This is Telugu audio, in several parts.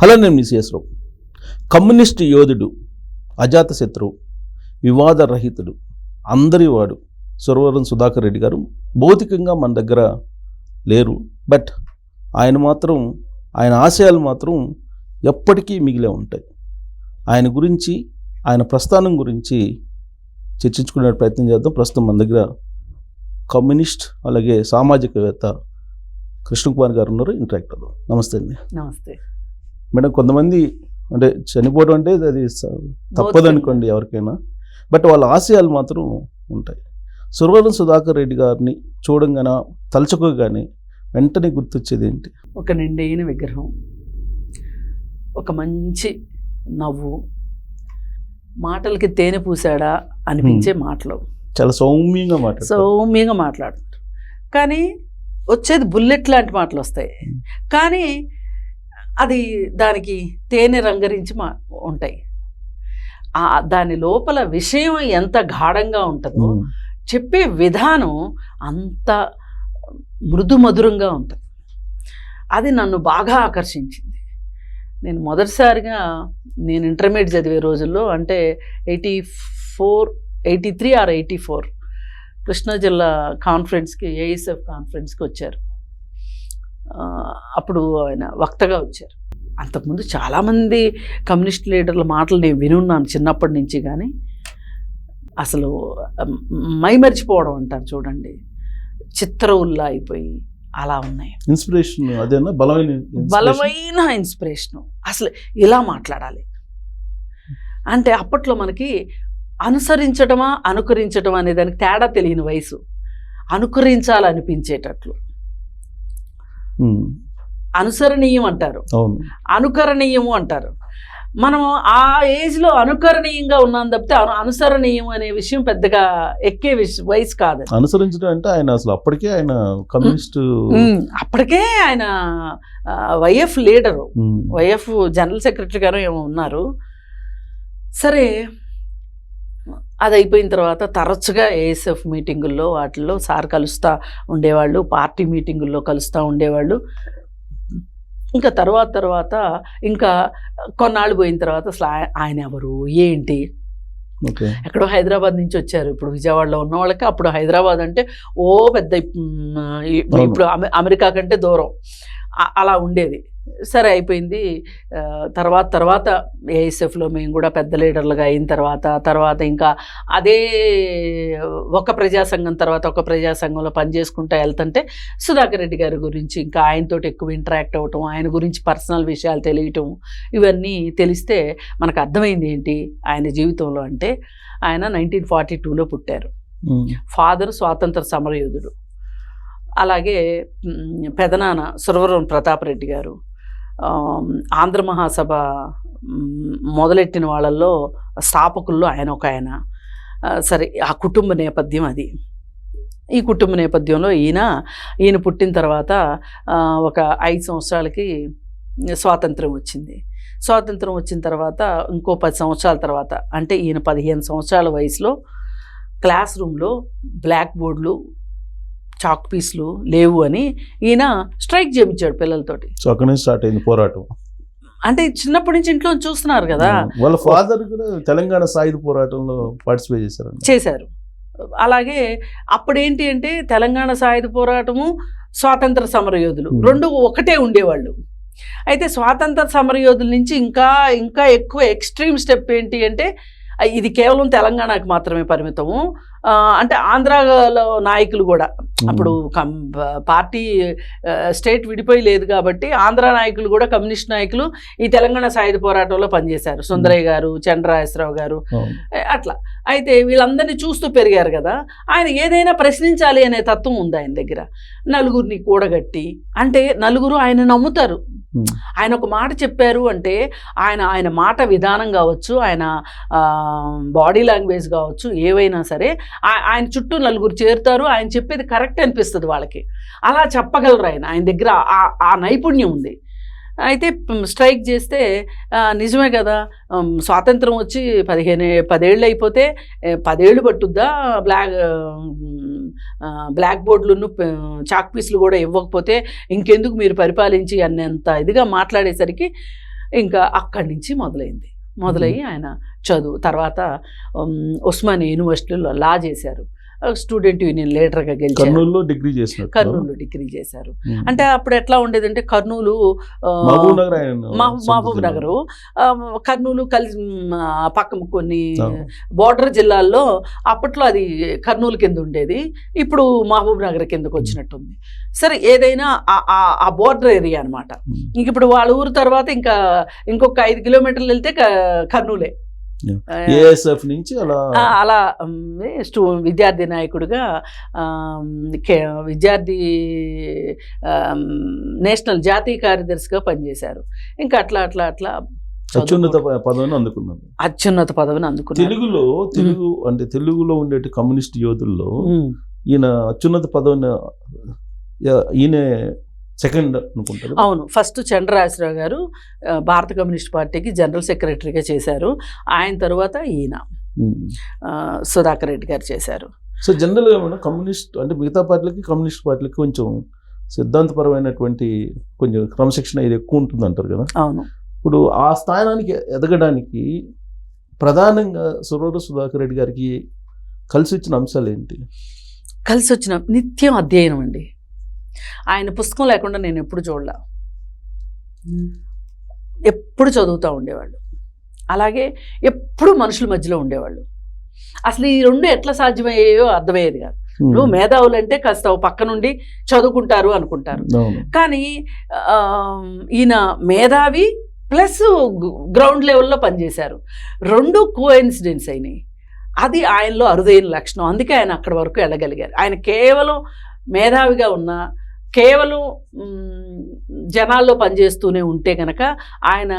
హలో, నేను మీ సిఎస్ రావు. కమ్యూనిస్ట్ యోధుడు, అజాతశత్రువు, వివాద రహితుడు, అందరి వాడు సురవరం సుధాకర్ రెడ్డి గారు భౌతికంగా మన దగ్గర లేరు. బట్ ఆయన ఆశయాలు మాత్రం ఎప్పటికీ మిగిలే ఉంటాయి. ఆయన గురించి, ఆయన ప్రస్థానం గురించి చర్చించుకునే ప్రయత్నం చేద్దాం. ప్రస్తుతం మన దగ్గర కమ్యూనిస్ట్ అలాగే సామాజికవేత్త కృష్ణకుమార్ గారు ఉన్నారు. ఇంటరాక్ట్ అవుదాం. నమస్తే అండి. నమస్తే మేడం. కొంతమంది అంటే చనిపోవడం అంటే అది తప్పదు అనుకోండి ఎవరికైనా, బట్ వాళ్ళ ఆశయాలు మాత్రం ఉంటాయి. సురవరం సుధాకర్ రెడ్డి గారిని చూడంగానే, తలుచుకోగానే వెంటనే గుర్తొచ్చేది ఏంటి? ఒక నిండైన విగ్రహం, ఒక మంచి నవ్వు, మాటలకి తేనె పూసాడా అనిపించే మాటలు, చాలా సౌమ్యంగా మాట్లాడుతారు. కానీ వచ్చేది బుల్లెట్ లాంటి మాటలు వస్తాయి, కానీ అది దానికి తేనె రంగరించి ఉంటాయి. దాని లోపల విషయం ఎంత గాఢంగా ఉంటుందో చెప్పే విధానం అంత మృదు మధురంగా ఉంటుంది. అది నన్ను బాగా ఆకర్షించింది. నేను మొదటిసారిగా ఇంటర్మీడియట్ చదివే రోజుల్లో, అంటే 83 or 84 కృష్ణా జిల్లా కాన్ఫరెన్స్కి, ఏఎస్ఎఫ్ కాన్ఫరెన్స్కి వచ్చారు. అప్పుడు ఆయన వక్తగా వచ్చారు. అంతకుముందు చాలామంది కమ్యూనిస్ట్ లీడర్ల మాటలు నేను వినున్నాను చిన్నప్పటి నుంచి, కానీ అసలు మైమరిచిపోవడం అంటారు చూడండి, చిత్రవుల్లా అయిపోయి అలా ఉన్నాయి. ఇన్స్పిరేషన్ అదేనా? బలమైన ఇన్స్పిరేషను. అసలు ఇలా మాట్లాడాలి అంటే అప్పట్లో మనకి అనుసరించడమా అనుకరించడం అనే దానికి తేడా తెలియని వయసు. అనుకరించాలనిపించేటట్లు, అనుసరణీయం అంటారు, అనుకరణీయము అంటారు. మనం ఆ ఏజ్లో అనుకరణీయంగా ఉన్నాం తప్పితే అనుసరణీయం అనే విషయం పెద్దగా ఎక్కే వయసు కాదు. అనుసరించడం అంటే ఆయన అసలు అప్పటికే ఆయన కమ్యూనిస్ట్, అప్పటికే ఆయన YF leader, YF general secretary గారు ఏమో ఉన్నారు. సరే, అది అయిపోయిన తర్వాత తరచుగా ఏఎస్ఎఫ్ మీటింగుల్లో వాటిల్లో సార్ కలుస్తూ ఉండేవాళ్ళు, పార్టీ మీటింగుల్లో కలుస్తూ ఉండేవాళ్ళు. ఇంకా తర్వాత ఇంకా కొన్నాళ్ళు పోయిన తర్వాత అసలు ఆయన ఎవరు ఏంటి, ఎక్కడో హైదరాబాద్ నుంచి వచ్చారు. ఇప్పుడు విజయవాడలో ఉన్న వాళ్ళకి అప్పుడు హైదరాబాద్ అంటే ఓ పెద్ద, ఇప్పుడు అమెరికా కంటే దూరం అలా ఉండేది. సరే, అయిపోయింది. తర్వాత ఏఎస్ఎఫ్లో మేము కూడా పెద్ద లీడర్లుగా అయిన తర్వాత ఇంకా అదే ఒక ప్రజాసంఘం తర్వాత ఒక ప్రజాసంఘంలో పనిచేసుకుంటూ వెళ్తుంటే సుధాకర్ రెడ్డి గారి గురించి ఇంకా ఆయనతో ఎక్కువ ఇంటరాక్ట్ అవ్వటం, ఆయన గురించి పర్సనల్ విషయాలు తెలియటం, ఇవన్నీ తెలిస్తే మనకు అర్థమైంది ఏంటి ఆయన జీవితంలో అంటే, ఆయన 1942లో పుట్టారు. ఫాదర్ స్వాతంత్ర సమరయోధుడు. అలాగే పెదనాన్న సురవరం ప్రతాప్ రెడ్డి గారు ఆంధ్ర మహాసభ మొదలెట్టిన వాళ్ళల్లో స్థాపకుల్లో ఆయన. సరే, ఆ కుటుంబ నేపథ్యం అది. ఈ కుటుంబ నేపథ్యంలో ఈయన పుట్టిన తర్వాత ఒక 5 సంవత్సరాలకి స్వాతంత్రం వచ్చింది. స్వాతంత్రం వచ్చిన తర్వాత ఇంకో 10 సంవత్సరాల తర్వాత, అంటే ఈయన 15 సంవత్సరాల వయసులో క్లాస్ రూమ్లో బ్లాక్ బోర్డులు, చాక్ పీస్లు లేవు అని ఈయన స్ట్రైక్ చేయించాడు పిల్లలతోటి. సో అక్కడి నుంచి స్టార్ట్ అయింది పోరాటం. అంటే చిన్నప్పటి నుంచి ఇంట్లో చూస్తున్నారు కదా. వాళ్ళ ఫాదర్ కూడా తెలంగాణ సాయుధ పోరాటంలో పార్టిసిపేట్ చేశారు. అలాగే అప్పుడు ఏంటి అంటే తెలంగాణ సాయుధ పోరాటము, స్వాతంత్ర సమరయోధులు రెండు ఒకటే ఉండేవాళ్ళు. అయితే స్వాతంత్ర సమరయోధుల నుంచి ఇంకా ఎక్కువ ఎక్స్ట్రీమ్ స్టెప్ ఏంటి అంటే, ఇది కేవలం తెలంగాణకు మాత్రమే పరిమితము. అంటే ఆంధ్రాలో నాయకులు కూడా అప్పుడు పార్టీ స్టేట్ విడిపోయి లేదు కాబట్టి ఆంధ్ర నాయకులు కూడా, కమ్యూనిస్ట్ నాయకులు ఈ తెలంగాణ సాయుధ పోరాటంలో పనిచేశారు. సుందరయ్య గారు, చంద్రరాజేశ్వరరావు గారు, అట్లా. అయితే వీళ్ళందరినీ చూస్తూ పెరిగారు కదా. ఆయన ఏదైనా ప్రశ్నించాలి అనే తత్వం ఉంది ఆయన దగ్గర. నలుగురిని కూడగట్టి, అంటే నలుగురు ఆయన నమ్ముతారు. ఆయన ఒక మాట చెప్పారు అంటే ఆయన మాట విధానం కావచ్చు, ఆయన బాడీ లాంగ్వేజ్ కావచ్చు, ఏవైనా సరే ఆయన చుట్టూ నలుగురు చేరుతారు. ఆయన చెప్పేది కరెక్ట్ అనిపిస్తుంది వాళ్ళకి. అలా చెప్పగలరు. ఆయన దగ్గర ఆ నైపుణ్యం ఉంది. అయితే స్ట్రైక్ చేస్తే నిజమే కదా, స్వాతంత్రం వచ్చి 10 ఏళ్ళు అయిపోతే 10 ఏళ్ళు పట్టుద్దా, బ్లాక్ బోర్డులను చాక్ పీసులు కూడా ఇవ్వకపోతే ఇంకెందుకు మీరు పరిపాలించి అన్నంత ఇదిగా మాట్లాడేసరికి ఇంకా అక్కడి నుంచి మొదలయ్యి ఆయన చదువు. తర్వాత ఉస్మానియా యూనివర్సిటీలో లా చేశారు, స్టూడెంట్ యూనియన్ లీడర్గా గెలిచారు, కర్నూలులో డిగ్రీ చేశారు. అంటే అప్పుడు ఎట్లా ఉండేదంటే కర్నూలు మహబూబ్ నగరు కర్నూలు కలిసి పక్కన కొన్ని బోర్డర్ జిల్లాల్లో అప్పట్లో అది కర్నూలు కింద ఉండేది, ఇప్పుడు మహబూబ్ నగర్ కిందకు వచ్చినట్టుంది. సరే ఏదైనా ఆ బోర్డర్ ఏరియా అనమాట. ఇంక ఇప్పుడు వాళ్ళ ఊరు తర్వాత ఇంకా ఇంకొక 5 కిలోమీటర్లు వెళ్తే కర్నూలే. ఏఎస్ఎఫ్ నుంచి అలా విద్యార్థి నాయకుడిగా విద్యార్థి నేషనల్ జాతీయ కార్యదర్శిగా పనిచేశారు. ఇంకా అట్లా అత్యున్నత పదవిని అందుకున్నారు. తెలుగులో ఉండే కమ్యూనిస్ట్ యోధుల్లో ఈయన అత్యున్నత పదవిని ఈయన సెకండ్ అనుకుంటారు. అవును, ఫస్ట్ చంద్రరాజరావు గారు భారత కమ్యూనిస్ట్ పార్టీకి జనరల్ సెక్రటరీగా చేశారు. ఆయన తర్వాత ఈయన సుధాకర్ రెడ్డి గారు చేశారు. సో జనరల్గా ఏమన్నా కమ్యూనిస్ట్ అంటే మిగతా పార్టీలకి కమ్యూనిస్ట్ పార్టీలకి కొంచెం సిద్ధాంతపరమైనటువంటి కొంచెం క్రమశిక్షణ ఇది ఎక్కువ ఉంటుంది అంటారు కదా. అవును. ఇప్పుడు ఆ స్థానానికి ఎదగడానికి ప్రధానంగా సురవరం సుధాకర్ రెడ్డి గారికి కలిసి వచ్చిన అంశాలు ఏంటి? కలిసి వచ్చిన నిత్యం అధ్యయనం అండి. ఆయన పుస్తకం లేకుండా నేను ఎప్పుడు చూడలే, ఎప్పుడు చదువుతూ ఉండేవాళ్ళు. అలాగే ఎప్పుడు మనుషుల మధ్యలో ఉండేవాళ్ళు. అసలు ఈ రెండు ఎట్లా సాధ్యమయ్యాయో అర్థమయ్యేది కాదు. ఇప్పుడు మేధావులు అంటే కాస్త పక్క నుండి చదువుకుంటారు అనుకుంటారు, కానీ ఈయన మేధావి ప్లస్ గ్రౌండ్ లెవెల్లో పనిచేశారు. రెండు కోఇన్సిడెన్స్ అయినాయి. అది ఆయనలో అరుదైన లక్షణం. అందుకే ఆయన అక్కడి వరకు వెళ్ళగలిగారు. ఆయన కేవలం మేధావిగా ఉన్నా, కేవలం జనాల్లో పనిచేస్తూనే ఉంటే కనుక ఆయన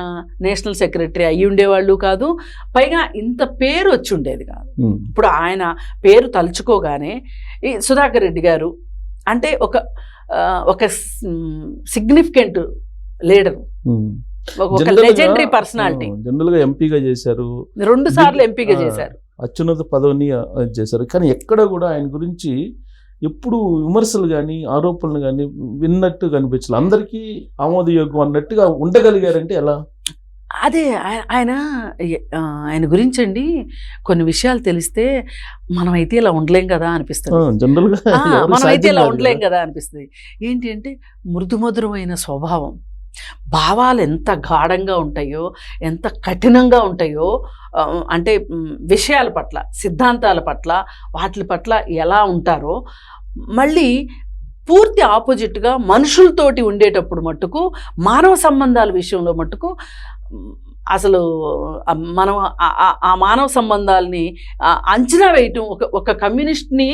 నేషనల్ సెక్రటరీ అయ్యి ఉండేవాళ్ళు కాదు, పైగా ఇంత పేరు వచ్చి ఉండేది కాదు. ఇప్పుడు ఆయన పేరు తలుచుకోగానే ఈ సుధాకర్ రెడ్డి గారు అంటే ఒక సిగ్నిఫికెంట్ లీడర్, ఒక లెజెండరీ పర్సనాలిటీ. జనరల్ గా ఎంపీగా చేశారు, 2 సార్లు ఎంపీగా చేశారు, అత్యున్నత పదవిని చేశారు. కానీ ఎక్కడ కూడా ఆయన గురించి ఎప్పుడు విమర్శలు కానీ ఆరోపణలు కానీ విన్నట్టు కనిపించాలి. అందరికీ ఆమోదయోగ్యం అన్నట్టుగా ఉండగలిగారంటే ఎలా? అదే ఆయన గురించి అండి కొన్ని విషయాలు తెలిస్తే మనమైతే ఇలా ఉండలేం కదా అనిపిస్తుంది. జనరల్గా మనమైతే ఇలా ఉండలేం కదా అనిపిస్తుంది. ఏంటి అంటే మృదుమధురమైన స్వభావం, భావాలు ఎంత గాఢంగా ఉంటాయో, ఎంత కఠినంగా ఉంటాయో, అంటే విషయాల పట్ల, సిద్ధాంతాల పట్ల, వాటి పట్ల ఎలా ఉంటారో, మళ్ళీ పూర్తి ఆపోజిట్గా మనుషులతోటి ఉండేటప్పుడు మట్టుకు, మానవ సంబంధాల విషయంలో మట్టుకు అసలు మనం ఆ మానవ సంబంధాలని అంచనా వేయటం ఒక కమ్యూనిస్ట్ని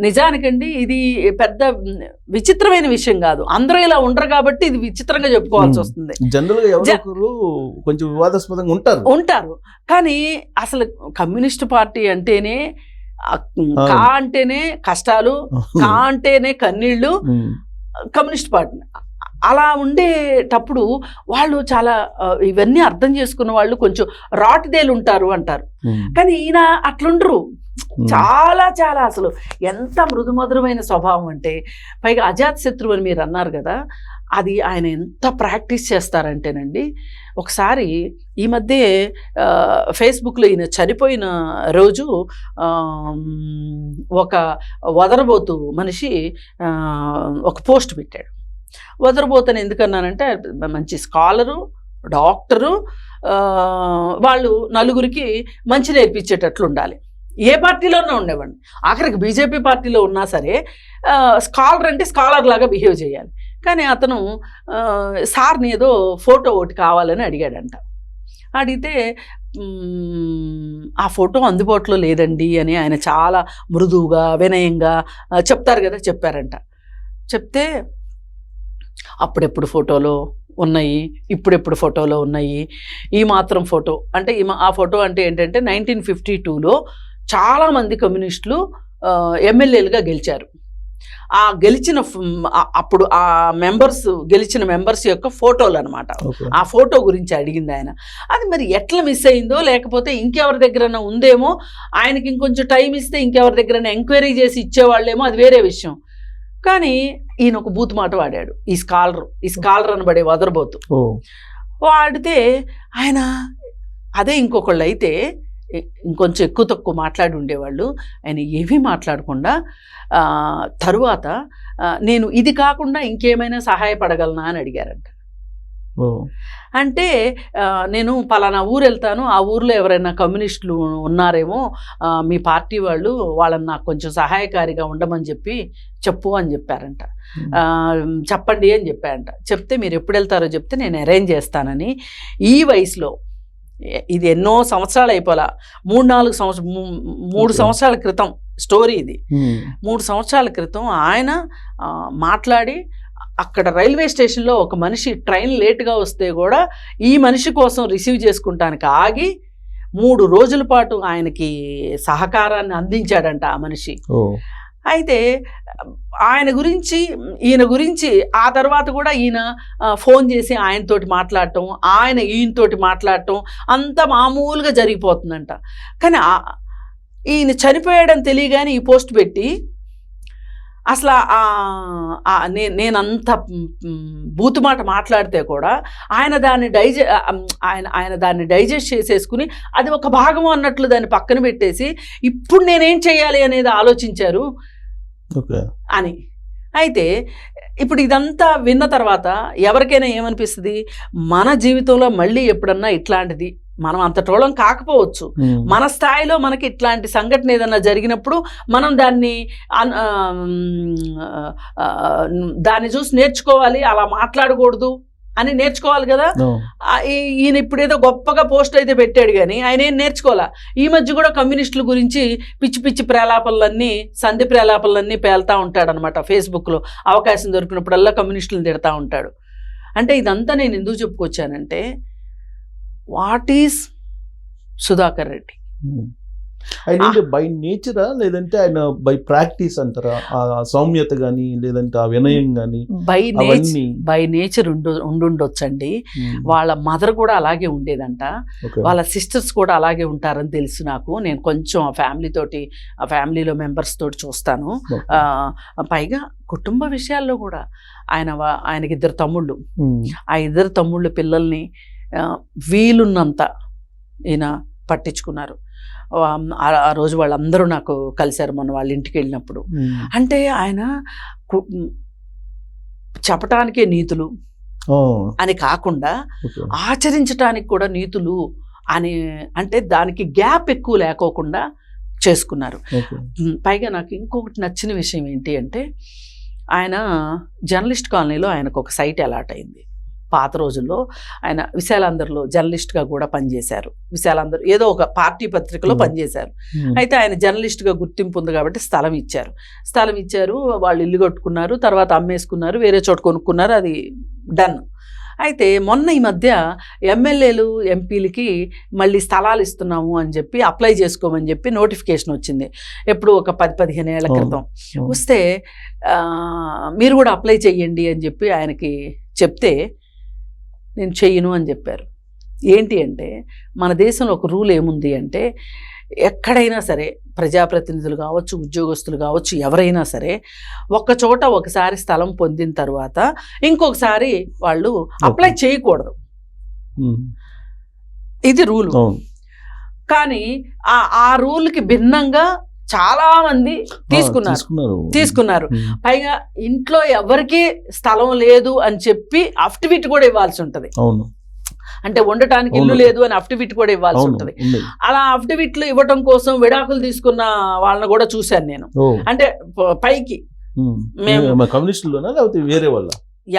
నిజానికండి ఇది పెద్ద విచిత్రమైన విషయం కాదు. అందరూ ఇలా ఉండరు కాబట్టి ఇది విచిత్రంగా చెప్పుకోవాల్సి వస్తుంది. జనరల్గా కొంచెం వివాదాస్పదంగా ఉంటారు. కానీ అసలు కమ్యూనిస్ట్ పార్టీ అంటేనే కా అంటేనే కష్టాలు, కా అంటేనే కన్నీళ్ళు, కమ్యూనిస్ట్ పార్టీ. అలా ఉండేటప్పుడు వాళ్ళు చాలా ఇవన్నీ అర్థం చేసుకున్న వాళ్ళు కొంచెం రాటిదేలు ఉంటారు అంటారు. కానీ ఈయన అట్లుండరు. చాలా చాలా అసలు ఎంత మృదుమధురమైన స్వభావం అంటే, పైగా అజాత్ శత్రువు అని మీరు అన్నారు కదా, అది ఆయన ఎంత ప్రాక్టీస్ చేస్తారంటేనండి, ఒకసారి ఈ మధ్య ఫేస్బుక్లో ఈయన చనిపోయిన రోజు ఒక వదరబోతు మనిషి ఒక పోస్ట్ పెట్టాడు. వదరబోతని ఎందుకన్నానంటే మంచి స్కాలరు, డాక్టరు, వాళ్ళు నలుగురికి మంచి నేర్పించేటట్లు ఉండాలి. ఏ పార్టీలోనే ఉండేవాడిని, ఆఖరికి బీజేపీ పార్టీలో ఉన్నా సరే స్కాలర్ అంటే స్కాలర్ లాగా బిహేవ్ చేయాలి. కానీ అతను సార్ని ఏదో ఫోటో ఒకటి కావాలని అడిగాడంట. అడిగితే ఆ ఫోటో అందుబాటులో లేదండి అని ఆయన చాలా మృదువుగా వినయంగా చెప్తారు కదా, చెప్పారంట. చెప్తే అప్పుడెప్పుడు ఫోటోలో ఉన్నాయి, ఇప్పుడెప్పుడు ఫోటోలో ఉన్నాయి, ఈ మాత్రం ఫోటో అంటే ఆ ఫోటో అంటే ఏంటంటే 1952లో చాలామంది కమ్యూనిస్టులు ఎమ్మెల్యేలుగా గెలిచారు. ఆ గెలిచిన అప్పుడు ఆ గెలిచిన మెంబర్స్ యొక్క ఫోటోలు అనమాట. ఆ ఫోటో గురించి అడిగింది ఆయన. అది మరి ఎట్లా మిస్ అయిందో, లేకపోతే ఇంకెవరి దగ్గరైనా ఉందేమో, ఆయనకి ఇంకొంచెం టైం ఇస్తే ఇంకెవరి దగ్గరైనా ఎంక్వైరీ చేసి ఇచ్చేవాళ్ళేమో, అది వేరే విషయం. కానీ ఈయన ఒక బూత్ మాట వాడాడు, ఈ స్కాలర్ అనబడే వదరబోతు. వాడితే ఆయన అదే ఇంకొకళ్ళు అయితే ఇంకొంచెం ఎక్కువ తక్కువ మాట్లాడి ఉండేవాళ్ళు. ఆయన ఏమీ మాట్లాడకుండా తరువాత నేను ఇది కాకుండా ఇంకేమైనా సహాయపడగలనా అని అడిగారంట. అంటే నేను పలానా ఊరు వెళ్తాను, ఆ ఊర్లో ఎవరైనా కమ్యూనిస్టులు ఉన్నారేమో మీ పార్టీ వాళ్ళు, వాళ్ళని నాకు కొంచెం సహాయకారిగా ఉండమని చెప్పు అని చెప్పారంట. చెప్పండి అని చెప్పారంట. చెప్తే మీరు ఎప్పుడు వెళ్తారో చెప్తే నేను అరేంజ్ చేస్తానని. ఈ వయసులో ఇది ఎన్నో సంవత్సరాలు అయిపోలా, 3 సంవత్సరాల క్రితం స్టోరీ ఇది. 3 సంవత్సరాల క్రితం ఆయన మాట్లాడి అక్కడ రైల్వే స్టేషన్లో ఒక మనిషి ట్రైన్ లేట్గా వస్తే కూడా ఈ మనిషి కోసం రిసీవ్ చేసుకుంటానికి ఆగి 3 రోజుల పాటు ఆయనకి సహకారాన్ని అందించాడంట ఆ మనిషి. అయితే ఈయన గురించి ఆ తర్వాత కూడా ఈయన ఫోన్ చేసి ఆయనతోటి మాట్లాడటం, ఆయన ఈయనతోటి మాట్లాడటం అంత మామూలుగా జరిగిపోతుందంట. కానీ ఈయన చనిపోయాడని తెలియగానే ఈ పోస్ట్ పెట్టి అసలు నేనంత బూతుమాట మాట్లాడితే కూడా ఆయన దాన్ని డైజెస్ట్ చేసేసుకుని అది ఒక భాగం అన్నట్లు దాన్ని పక్కన పెట్టేసి ఇప్పుడు నేనేం చేయాలి అనేది ఆలోచించారు అని. అయితే ఇప్పుడు ఇదంతా విన్న తర్వాత ఎవరికైనా ఏమనిపిస్తుంది, మన జీవితంలో మళ్ళీ ఎప్పుడన్నా ఇట్లాంటిది మనం అంతటోళం కాకపోవచ్చు, మన స్థాయిలో మనకి ఇట్లాంటి సంఘటన ఏదన్నా జరిగినప్పుడు మనం దాన్ని చూసి నేర్చుకోవాలి, అలా మాట్లాడకూడదు అని నేర్చుకోవాలి కదా. ఈయన ఇప్పుడు ఏదో గొప్పగా పోస్ట్ అయితే పెట్టాడు కానీ ఆయన ఏం నేర్చుకోవాలా. ఈ మధ్య కూడా కమ్యూనిస్టుల గురించి పిచ్చి పిచ్చి ప్రేలాపనలన్నీ, సంధి ప్రేలాపనలన్నీ పేలుతూ ఉంటాడు అనమాట. ఫేస్బుక్లో అవకాశం దొరికినప్పుడల్లా కమ్యూనిస్టులను తిడతా ఉంటాడు. అంటే ఇదంతా నేను ఎందుకు చెప్పుకొచ్చానంటే, వాట్ ఈజ్ సుధాకర్ రెడ్డి? ఆయన బై నేచరా లేదంటే ఆయన బై ప్రాక్టీస్ అంటారా? ఆ సౌమ్యత కానీ లేదంటే ఆ వినయం కానీ బై నేచర్ ఉండుండొచ్చండి. వాళ్ళ మదర్ కూడా అలాగే ఉండేదంట, వాళ్ళ సిస్టర్స్ కూడా అలాగే ఉంటారని తెలుసు నాకు. నేను కొంచెం ఆ ఫ్యామిలీలో మెంబర్స్ తోటి చూస్తాను. పైగా కుటుంబ విషయాల్లో కూడా ఆయనకి 2 తమ్ముళ్ళు. ఆ 2 తమ్ముళ్ళ పిల్లల్ని వీలున్నంత ఈయన పట్టించుకున్నారు. ఆ రోజు వాళ్ళందరూ నాకు కలిశారు మొన్న వాళ్ళ ఇంటికి వెళ్ళినప్పుడు. అంటే ఆయన చెప్పటానికే నీతులు అని కాకుండా ఆచరించటానికి కూడా నీతులు అని, అంటే దానికి గ్యాప్ ఎక్కువ లేకోకుండా చేసుకున్నారు. పైగా నాకు ఇంకొకటి నచ్చిన విషయం ఏంటి అంటే, ఆయన జర్నలిస్ట్ కాలనీలో ఆయనకు ఒక సైట్ అలాట్ అయింది. పాత రోజుల్లో ఆయన విశాలాంధ్రలో జర్నలిస్ట్గా కూడా పనిచేశారు. విశాలాంధ్ర ఏదో ఒక పార్టీ పత్రికలో పనిచేశారు. అయితే ఆయన జర్నలిస్ట్గా గుర్తింపు ఉంది కాబట్టి స్థలం ఇచ్చారు. వాళ్ళు ఇల్లు కట్టుకున్నారు, తర్వాత అమ్మేసుకున్నారు, వేరే చోట కొనుక్కున్నారు, అది డన్. అయితే మొన్న ఈ మధ్య ఎమ్మెల్యేలు ఎంపీలకి మళ్ళీ స్థలాలు ఇస్తున్నాము అని చెప్పి అప్లై చేసుకోమని చెప్పి నోటిఫికేషన్ వచ్చింది. ఎప్పుడు ఒక 10-15 ఏళ్ల క్రితం వస్తే మీరు కూడా అప్లై చెయ్యండి అని చెప్పి ఆయనకి చెప్తే నేను చెయ్యను అని చెప్పారు. ఏంటి అంటే, మన దేశంలో ఒక రూల్ ఏముంది అంటే, ఎక్కడైనా సరే ప్రజాప్రతినిధులు కావచ్చు, ఉద్యోగస్తులు కావచ్చు, ఎవరైనా సరే ఒక్కచోట ఒకసారి స్థలం పొందిన తర్వాత ఇంకొకసారి వాళ్ళు అప్లై చేయకూడదు. ఇది రూలు. కానీ ఆ రూల్కి భిన్నంగా చాలా మంది తీసుకున్నారు. పైగా ఇంట్లో ఎవరికి స్థలం లేదు అని చెప్పి అఫిడవిట్ కూడా ఇవ్వాల్సి ఉంటది. అంటే ఉండటానికి ఇల్లు లేదు అని అఫిడవిట్ కూడా ఇవ్వాల్సి ఉంటది. అలా అఫిడవిట్లు ఇవ్వటం కోసం విడాకులు తీసుకున్న వాళ్ళని కూడా చూశాను నేను. అంటే పైకి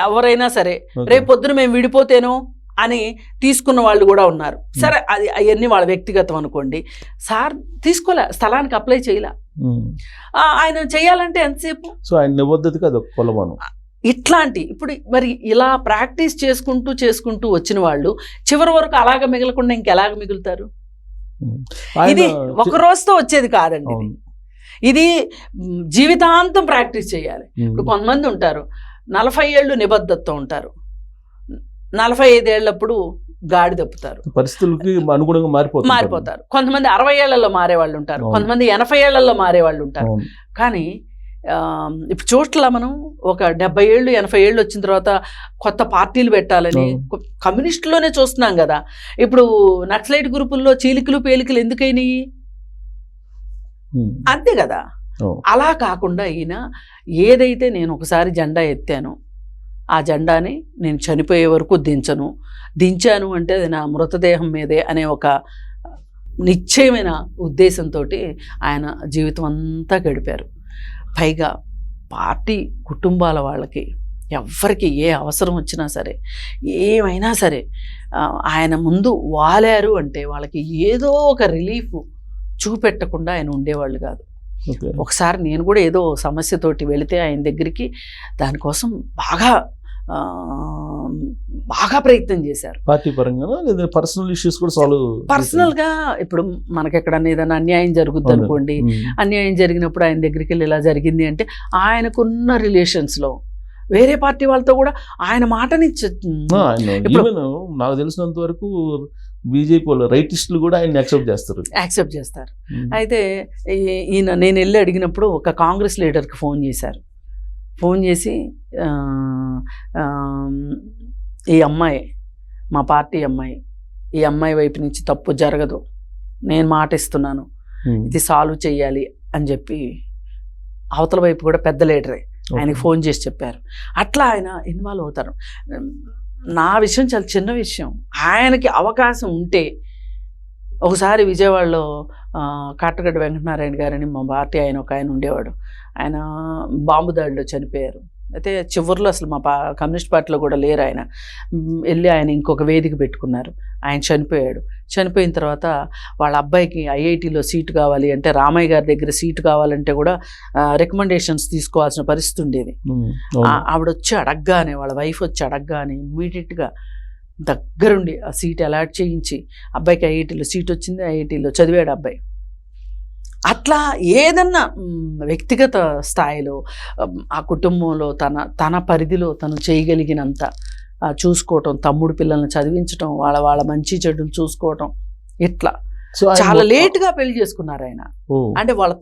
ఎవరైనా సరే రేపు పొద్దున మేము విడిపోతేనో అని తీసుకున్న వాళ్ళు కూడా ఉన్నారు. సరే, అది అవన్నీ వాళ్ళ వ్యక్తిగతం అనుకోండి. సార్ తీసుకోలే, స్థలానికి అప్లై చేయలే. ఆయన చేయాలంటే ఎంతసేపు? సో ఆయన నిబద్ధత కాదు, కొలమానం. ఇట్లాంటి ఇప్పుడు మరి ఇలా ప్రాక్టీస్ చేసుకుంటూ వచ్చిన వాళ్ళు చివరి వరకు అలాగ మిగలకుండా ఇంకెలాగ మిగులుతారు? ఇది ఒక రోజుతో వచ్చేది కాదండి. ఇది జీవితాంతం ప్రాక్టీస్ చేయాలి. ఇప్పుడు కొంతమంది ఉంటారు 40 ఏళ్ళు నిబద్ధతతో ఉంటారు, 45 ఏళ్ళప్పుడు గాడి తప్పుతారు, పరిస్థితులకి అనుగుణంగా మారిపోతారు. కొంతమంది 60 ఏళ్లలో మారే వాళ్ళు ఉంటారు, కొంతమంది 80 ఏళ్లలో మారే వాళ్ళు ఉంటారు. కానీ ఇప్పుడు చూట్లా మనం ఒక 70 ఏళ్ళు 80 ఏళ్ళు వచ్చిన తర్వాత కొత్త పార్టీలు పెట్టాలని కమ్యూనిస్టులోనే చూస్తున్నాం కదా. ఇప్పుడు నక్సలైట్ గ్రూపుల్లో చీలికలు పేలికలు ఎందుకైనాయి? అంతే కదా. అలా కాకుండా ఈయన ఏదైతే నేను ఒకసారి జెండా ఎత్తానో ఆ జెండాని నేను చనిపోయే వరకు దించాను అంటే అది నా మృతదేహం మీదే అనే ఒక నిశ్చయమైన ఉద్దేశంతో ఆయన జీవితం అంతా గడిపారు. పైగా పార్టీ కుటుంబాల వాళ్ళకి ఎవరికి ఏ అవసరం వచ్చినా సరే ఏమైనా సరే ఆయన ముందు వాలారు అంటే వాళ్ళకి ఏదో ఒక రిలీఫ్ చూపెట్టకుండా ఆయన ఉండేవాళ్ళు కాదు. ఒకసారి నేను కూడా ఏదో సమస్యతోటి వెళితే ఆయన దగ్గరికి దానికోసం బాగా ప్రయత్నం చేశారు. పార్టీ పరంగా లేదా పర్సనల్ ఇష్యూస్ కూడా సాల్వ్ పర్సనల్గా. ఇప్పుడు మనకి ఎక్కడన్నా ఏదైనా అన్యాయం జరుగుద్ది అనుకోండి, అన్యాయం జరిగినప్పుడు ఆయన దగ్గరికి వెళ్ళి ఇలా జరిగింది అంటే ఆయనకున్న రిలేషన్స్లో వేరే పార్టీ వాళ్ళతో కూడా ఆయన మాటని నాకు తెలిసినంత వరకు బీజేపీ వాళ్ళు రైటిస్టులు కూడా ఆయన యాక్సెప్ట్ చేస్తారు. అయితే ఈయన నేను వెళ్ళి అడిగినప్పుడు ఒక కాంగ్రెస్ లీడర్కి ఫోన్ చేసి ఈ అమ్మాయి మా పార్టీ అమ్మాయి, ఈ అమ్మాయి వైపు నుంచి తప్పు జరగదు, నేను మాట ఇస్తున్నాను, ఇది సాల్వ్ చేయాలి అని చెప్పి అవతల వైపు కూడా పెద్ద లీడరే ఆయనకి ఫోన్ చేసి చెప్పారు. అట్లా ఆయన ఇన్వాల్వ్ అవుతారు. నా విషయం చాలా చిన్న విషయం. ఆయనకి అవకాశం ఉంటే ఒకసారి విజయవాడలో కాటగడ్డ వెంకటనారాయణ గారని మా పార్టీ ఆయన ఉండేవాడు. ఆయన బాంబు దాడిలో చనిపోయారు. అయితే చివరిలో అసలు మా కమ్యూనిస్ట్ పార్టీలో కూడా లేరు. ఆయన వెళ్ళి ఆయన ఇంకొక వేదిక పెట్టుకున్నారు. ఆయన చనిపోయిన తర్వాత వాళ్ళ అబ్బాయికి ఐఐటీలో సీటు కావాలి అంటే రామయ్య గారి దగ్గర సీటు కావాలంటే కూడా రికమెండేషన్స్ తీసుకోవాల్సిన పరిస్థితి ఉండేది. ఆవిడ వచ్చి అడగగానే, వాళ్ళ వైఫ్ వచ్చి అడగగానే ఇమ్మీడియట్గా దగ్గరుండి ఆ సీట్ అలాట్ చేయించి అబ్బాయికి ఐఐటీలో సీట్ వచ్చింది, ఐఐటీలో చదివాడు అబ్బాయి. అట్లా ఏదన్నా వ్యక్తిగత స్థాయిలో ఆ కుటుంబంలో తన పరిధిలో తను చేయగలిగినంత చూసుకోవటం, తమ్ముడు పిల్లల్ని చదివించటం, వాళ్ళ మంచి చెడులు చూసుకోవటం, ఇట్లా చాలా లేటుగా పెళ్లి చేసుకున్నారు ఆయన. అంటే వాళ్ళ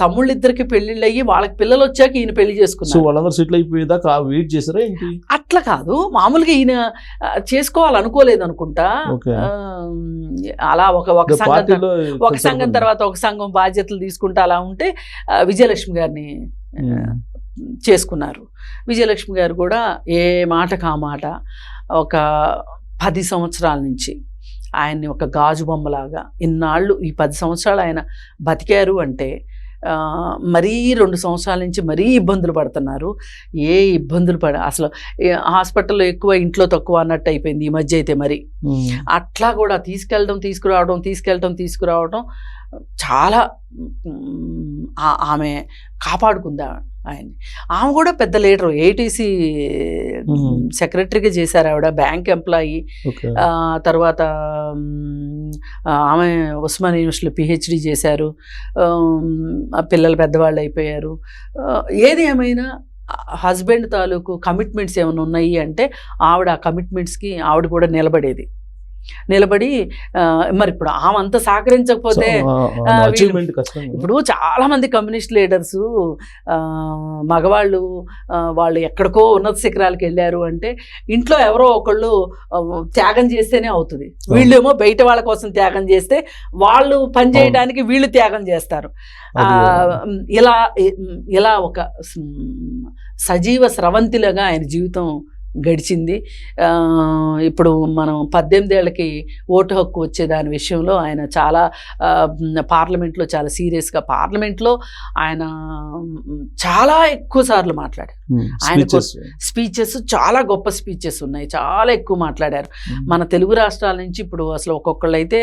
తమ్ముళ్ళిద్దరికి పెళ్లిళ్ళు అయ్యి వాళ్ళకి పిల్లలు వచ్చాక ఈయన పెళ్లి చేసుకున్నారు. అట్లా కాదు, మామూలుగా ఈయన చేసుకోవాలనుకోలేదు అనుకుంటా. అలా ఒక సంఘం తర్వాత ఒక సంఘం బాధ్యతలు తీసుకుంటా అలా ఉంటే విజయలక్ష్మి గారిని చేసుకున్నారు. విజయలక్ష్మి గారు కూడా ఏ మాట కా మాట ఒక 10 సంవత్సరాల నుంచి ఆయన్ని ఒక గాజు బొమ్మలాగా ఇన్నాళ్ళు ఈ 10 సంవత్సరాలు ఆయన బతికారు అంటే మరీ 2 సంవత్సరాల నుంచి మరీ ఇబ్బందులు పడుతున్నారు. ఏ ఇబ్బందులు అసలు హాస్పిటల్లో ఎక్కువ ఇంట్లో తక్కువ అన్నట్టు అయిపోయింది ఈ మధ్య అయితే. మరి అట్లా కూడా తీసుకురావడం చాలా ఆమె కాపాడుకుందా ఆయన్ని. ఆమె కూడా పెద్ద లీడరు, ఏటీసీ సెక్రటరీగా చేశారు ఆవిడ, బ్యాంక్ ఎంప్లాయీ. తర్వాత ఆమె ఉస్మాన్ యూనివర్సిటీలో పిహెచ్డి చేశారు. పిల్లలు పెద్దవాళ్ళు అయిపోయారు. ఏది ఏమైనా హస్బెండ్ తాలూకు కమిట్మెంట్స్ ఏమైనా ఉన్నాయి అంటే ఆవిడ ఆ కమిట్మెంట్స్కి ఆవిడ కూడా నిలబడి మరి ఇప్పుడు ఆమె అంతా సహకరించకపోతే ఇప్పుడు చాలా మంది కమ్యూనిస్ట్ లీడర్స్ మగవాళ్ళు వాళ్ళు ఎక్కడికో ఉన్నత శిఖరాలకు వెళ్ళారు అంటే ఇంట్లో ఎవరో ఒకళ్ళు త్యాగం చేస్తేనే అవుతుంది. వీళ్ళేమో బయట వాళ్ళ కోసం త్యాగం చేస్తే వాళ్ళు పని చేయడానికి వీళ్ళు త్యాగం చేస్తారు. ఇలా ఒక సజీవ స్రవంతిలాగా ఆయన జీవితం గడిచింది. ఇప్పుడు మనం 18 ఏళ్ళకి ఓటు హక్కు వచ్చే దాని విషయంలో ఆయన చాలా పార్లమెంట్లో చాలా సీరియస్గా, పార్లమెంట్లో ఆయన చాలా ఎక్కువ సార్లు మాట్లాడారు. ఆయన స్పీచెస్ చాలా గొప్ప స్పీచెస్ ఉన్నాయి, చాలా ఎక్కువ మాట్లాడారు. మన తెలుగు రాష్ట్రాల నుంచి ఇప్పుడు అసలు ఒక్కొక్కళ్ళు అయితే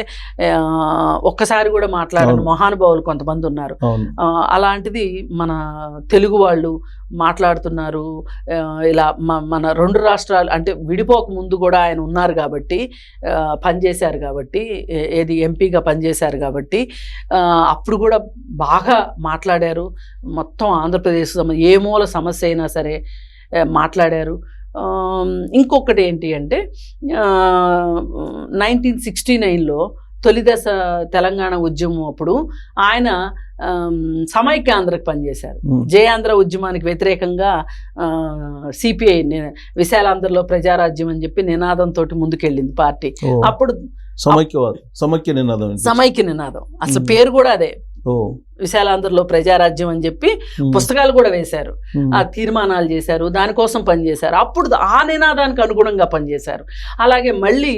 ఒక్కసారి కూడా మాట్లాడని మహానుభావులు కొంతమంది ఉన్నారు. అలాంటిది మన తెలుగు వాళ్ళు మాట్లాడుతున్నారు. ఇలా మన 2 రాష్ట్రాలు అంటే విడిపోక ముందు కూడా ఆయన ఉన్నారు కాబట్టి, పనిచేశారు కాబట్టి, ఏది ఎంపీగా పనిచేశారు కాబట్టి అప్పుడు కూడా బాగా మాట్లాడారు. మొత్తం ఆంధ్రప్రదేశ్ ఏ మూల సమస్య అయినా సరే మాట్లాడారు. ఇంకొకటి ఏంటి అంటే 1969లో తొలి దశ తెలంగాణ ఉద్యమం అప్పుడు ఆయన సమైక్యాంధ్రకు పనిచేశారు. జయాంధ్ర ఉద్యమానికి వ్యతిరేకంగా సిపిఐ విశాలాంధ్రలో ప్రజారాజ్యం అని చెప్పి నినాదంతో ముందుకెళ్ళింది పార్టీ. అప్పుడు సమైక్య నినాదం అసలు పేరు కూడా అదే, విశాలాంధ్రలో ప్రజారాజ్యం అని చెప్పి పుస్తకాలు కూడా వేశారు, ఆ తీర్మానాలు చేశారు, దానికోసం పనిచేశారు. అప్పుడు ఆ నినాదానికి అనుగుణంగా పనిచేశారు. అలాగే మళ్ళీ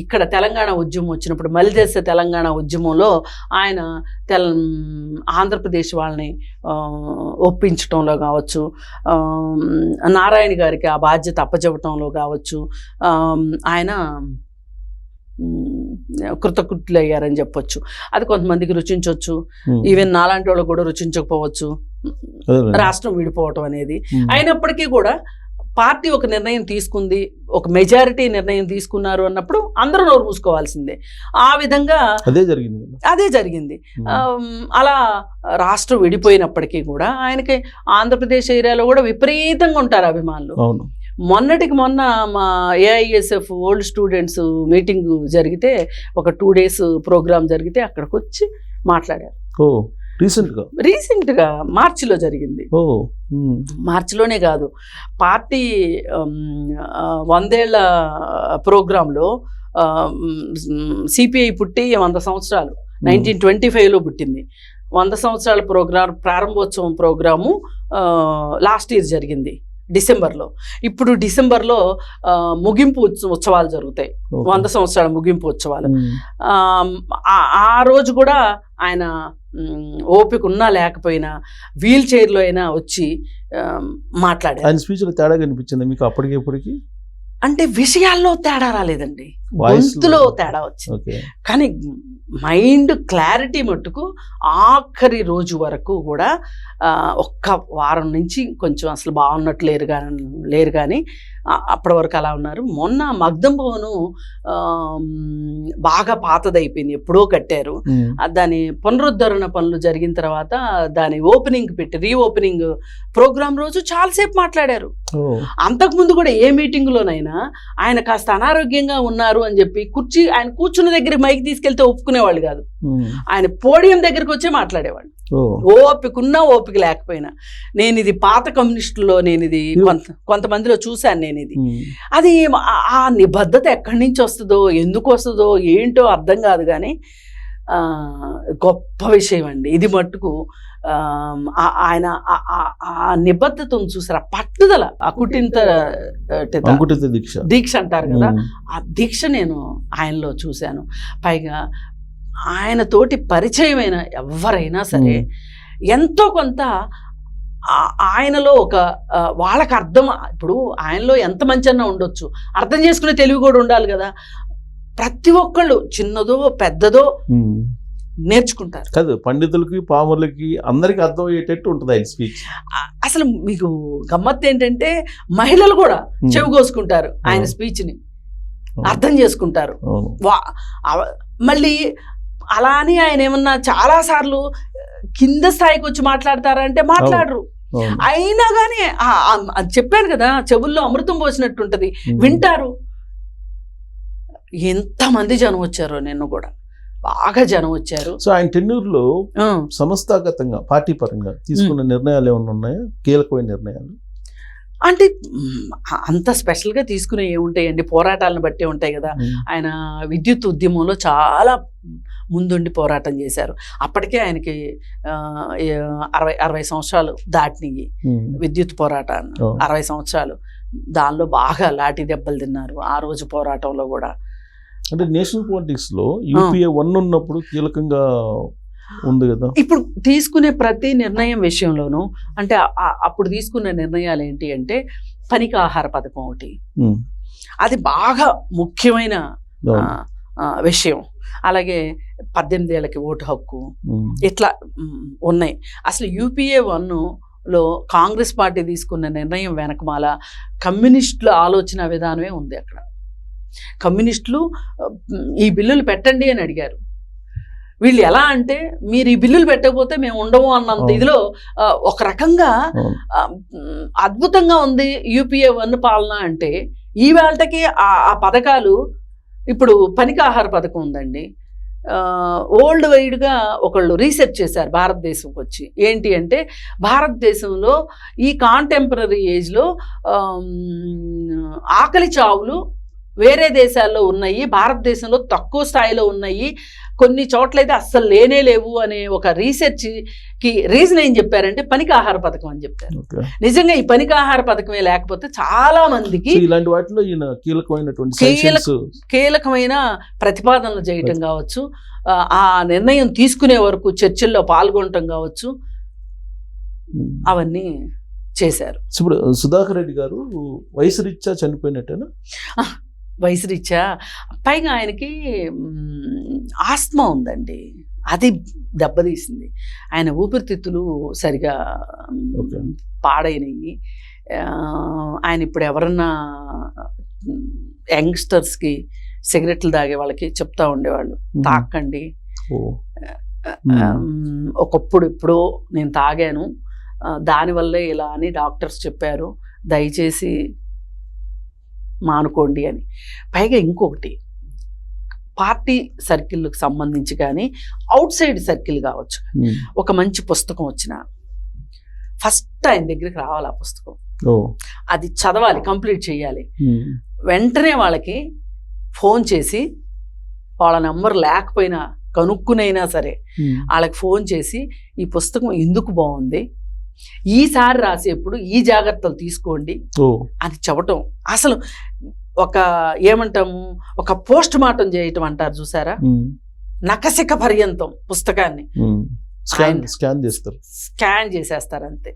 ఇక్కడ తెలంగాణ ఉద్యమం వచ్చినప్పుడు మలిదశ తెలంగాణ ఉద్యమంలో ఆయన ఆంధ్రప్రదేశ్ వాళ్ళని ఒప్పించడంలో కావచ్చు, నారాయణ గారికి ఆ బాధ్యత అప్పచెప్పటంలో కావచ్చు, ఆయన కృతకృత్యులు అయ్యారని చెప్పొచ్చు. అది కొంతమందికి రుచించవచ్చు, ఈవెన్ నాలాంటి వాళ్ళకు కూడా రుచించకపోవచ్చు రాష్ట్రం విడిపోవటం అనేది. అయినప్పటికీ కూడా పార్టీ ఒక నిర్ణయం తీసుకుంది, ఒక మెజారిటీ నిర్ణయం తీసుకున్నారు అన్నప్పుడు అందరూ నోరు మూసుకోవాల్సిందే. ఆ విధంగా అదే జరిగింది. అలా రాష్ట్రం విడిపోయినప్పటికీ కూడా ఆయనకి ఆంధ్రప్రదేశ్ ఏరియాలో కూడా విపరీతంగా ఉంటారు అభిమానులు. మొన్నటికి మొన్న మా ఏఐఎస్ఎఫ్ ఓల్డ్ స్టూడెంట్స్ మీటింగ్ జరిగితే, ఒక 2 days ప్రోగ్రామ్ జరిగితే అక్కడికి వచ్చి మాట్లాడారు. రీసెంట్గా మార్చిలో జరిగింది. మార్చిలోనే కాదు, పార్టీ 100 ఏళ్ల ప్రోగ్రాంలో సిపిఐ పుట్టి 100 సంవత్సరాలు 1925లో పుట్టింది. 100 సంవత్సరాల ప్రారంభోత్సవం ప్రోగ్రాము లాస్ట్ ఇయర్ జరిగింది డిసెంబర్లో. ఇప్పుడు డిసెంబర్లో ముగింపు ఉత్సవాలు జరుగుతాయి, 100 సంవత్సరాల ముగింపు ఉత్సవాలు. ఆ రోజు కూడా ఆయన ఓపిక ఉన్నా లేకపోయినా వీల్ చైర్లో అయినా వచ్చి మాట్లాడారు. ఆయన స్పీచ్లో తేడా కనిపించింది మీకు అప్పటికి? అంటే విషయాల్లో తేడా రాలేదండి, గొంతులో తేడా వచ్చింది. కానీ మైండ్ క్లారిటీ మట్టుకు ఆఖరి రోజు వరకు కూడా ఒక్క వారం నుంచి కొంచెం అసలు బాగున్నట్టు లేరు కానీ అప్పటి వరకు అలా ఉన్నారు. మొన్న మగ్ధం భవను బాగా పాతదైపోయింది, ఎప్పుడో కట్టారు. దాని పునరుద్ధరణ పనులు జరిగిన తర్వాత దాని ఓపెనింగ్ పెట్టి రీఓపెనింగ్ ప్రోగ్రాం రోజు చాలాసేపు మాట్లాడారు. అంతకుముందు కూడా ఏ మీటింగ్లోనైనా ఆయన కాస్త అనారోగ్యంగా ఉన్నారు అని చెప్పి ఆయన కూర్చున్న దగ్గర మైక్ తీసుకెళ్తే ఒప్పుకునేవాళ్ళు కాదు, ఆయన పోడియం దగ్గరికి వచ్చే మాట్లాడేవాళ్ళు. ఓపికన్నా ఓపిక లేకపోయినా. నేను ఇది పాత కమ్యూనిస్టులో నేను ఇది కొంతమందిలో చూశాను. నేను ఇది అది ఆ నిబద్ధత ఎక్కడి నుంచి వస్తుందో ఎందుకు వస్తుందో ఏంటో అర్థం కాదు కానీ గొప్ప విషయం అండి ఇది మట్టుకు. ఆయన ఆ నిబద్ధతను చూసారు, ఆ పట్టుదల, అకుటింత దీక్ష అంటారు కదా, ఆ దీక్ష నేను ఆయనలో చూశాను. పైగా ఆయన తోటి పరిచయమైన ఎవరైనా సరే ఎంతో కొంత ఆయనలో ఒక వాళ్ళకి అర్థం, ఇప్పుడు ఆయనలో ఎంత మంచి అన్నా ఉండొచ్చు, అర్థం చేసుకునే తెలివి కూడా ఉండాలి కదా. ప్రతి ఒక్కళ్ళు చిన్నదో పెద్దదో నేర్చుకుంటారు కాదు, పండితులకి పాములకి అందరికి అర్థమయ్యేటట్టు ఉంటుంది ఆయన స్పీచ్. అసలు మీకు గమ్మత్తు ఏంటంటే మహిళలు కూడా చెవి కోసుకుంటారు ఆయన స్పీచ్ని, అర్థం చేసుకుంటారు. మళ్ళీ అలా అని ఆయన ఏమన్నా చాలాసార్లు కింద స్థాయికి వచ్చి మాట్లాడతారంటే మాట్లాడరు. అయినా కానీ చెప్పాను కదా, చెవుల్లో అమృతం పోసినట్టుంటది, వింటారు. ఎంతమంది జనం వచ్చారో, నిన్ను కూడా బాగా జనం వచ్చారు. సో ఆయన టెన్యూర్లో సంస్థాగతంగా పార్టీ పరంగా తీసుకున్న నిర్ణయాలు ఏమైనా ఉన్నాయా, కీలకమైన నిర్ణయాలు? అంటే అంత స్పెషల్గా తీసుకునే ఏముంటాయండి, పోరాటాలను బట్టే ఉంటాయి కదా. ఆయన విద్యుత్ ఉద్యమంలో చాలా ముందుండి పోరాటం చేశారు. అప్పటికే ఆయనకి 60 సంవత్సరాలు దాటినవి విద్యుత్ పోరాటాన్ని, 60 సంవత్సరాలు. దానిలో బాగా లాఠీ దెబ్బలు తిన్నారు ఆ రోజు పోరాటంలో కూడా. అంటే నేషనల్ పాలిటిక్స్ లో యూపీఏ 1 ఉన్నప్పుడు కీలకంగా ఉంది కదా. ఇప్పుడు తీసుకునే ప్రతి నిర్ణయం విషయంలోనూ అంటే అప్పుడు తీసుకున్న నిర్ణయాలు ఏంటి అంటే పనికి ఆహార పథకం ఒకటి, అది బాగా ముఖ్యమైన విషయం. అలాగే 18 ఏళ్ళకి ఓటు హక్కు, ఇట్లా ఉన్నాయి. అసలు యూపీఏ 1లో కాంగ్రెస్ పార్టీ తీసుకున్న నిర్ణయం వెనకమాల కమ్యూనిస్టుల ఆలోచన విధానమే ఉంది. అక్కడ కమ్యూనిస్టులు ఈ బిల్లులు పెట్టండి అని అడిగారు. వీళ్ళు ఎలా అంటే మీరు ఈ బిల్లులు పెట్టకపోతే మేము ఉండము అన్నంత ఇదిలో ఒక రకంగా అద్భుతంగా ఉంది యూపీఏ 1 పాలన. అంటే ఈ వేళకి ఆ పథకాలు, ఇప్పుడు పనికి ఆహార పథకం ఉందండి, వరల్డ్ వైడ్గా ఒకళ్ళు రీసెర్చ్ చేశారు భారతదేశంకి వచ్చి. ఏంటి అంటే భారతదేశంలో ఈ కాంటెంపరీ ఏజ్లో ఆకలి చావులు వేరే దేశాల్లో ఉన్నాయి, భారతదేశంలో తక్కువ స్థాయిలో ఉన్నాయి, కొన్ని చోట్లయితే అస్సలు లేనే లేవు అనే ఒక రీసెర్చ్కి రీజన్ ఏం చెప్పారంటే పనికి ఆహార పథకం అని చెప్పారు. నిజంగా ఈ పనికి ఆహార పథకమే లేకపోతే చాలా మందికి ఇలాంటి వాటిలో కీలకమైన ప్రతిపాదనలు చేయటం కావచ్చు, ఆ నిర్ణయం తీసుకునే వరకు చర్చల్లో పాల్గొనటం కావచ్చు, అవన్నీ చేశారు. ఇప్పుడు సుధాకర్ రెడ్డి గారు వయసు రీత్యా చనిపోయినట్టేనా? వయసు రీత్యా, పైగా ఆయనకి ఆస్మా ఉందండి, అది దెబ్బతీసింది. ఆయన ఊపిరితిత్తులు సరిగా పాడైనవి. ఆయన ఇప్పుడు ఎవరన్నా యంగ్స్టర్స్కి సిగరెట్లు తాగే వాళ్ళకి చెప్తా ఉండేవాళ్ళు, తాకండి. ఒకప్పుడు ఎప్పుడో నేను తాగాను, దానివల్లే ఇలా అని డాక్టర్స్ చెప్పారు, దయచేసి మానుకోండి అని. పైగా ఇంకొకటి, పార్టీ సర్కిల్కి సంబంధించి కానీ అవుట్ సైడ్ సర్కిల్ కావచ్చు, ఒక మంచి పుస్తకం వచ్చిన ఫస్ట్ ఆయన దగ్గరికి రావాలి, ఆ పుస్తకం అది చదవాలి, కంప్లీట్ చేయాలి. వెంటనే వాళ్ళకి ఫోన్ చేసి, వాళ్ళ నెంబర్ లేకపోయినా కనుక్కునైనా సరే వాళ్ళకి ఫోన్ చేసి ఈ పుస్తకం ఎందుకు బాగుంది, ఈసారి రాసేప్పుడు ఈ జాగ్రత్తలు తీసుకోండి అని చెప్పటం. అసలు ఒక ఏమంటాము, ఒక పోస్ట్ మార్టం చేయటం అంటారు చూసారా, నకసిక పర్యంతం పుస్తకాన్ని స్కాన్ చేసేస్తారు అంతే.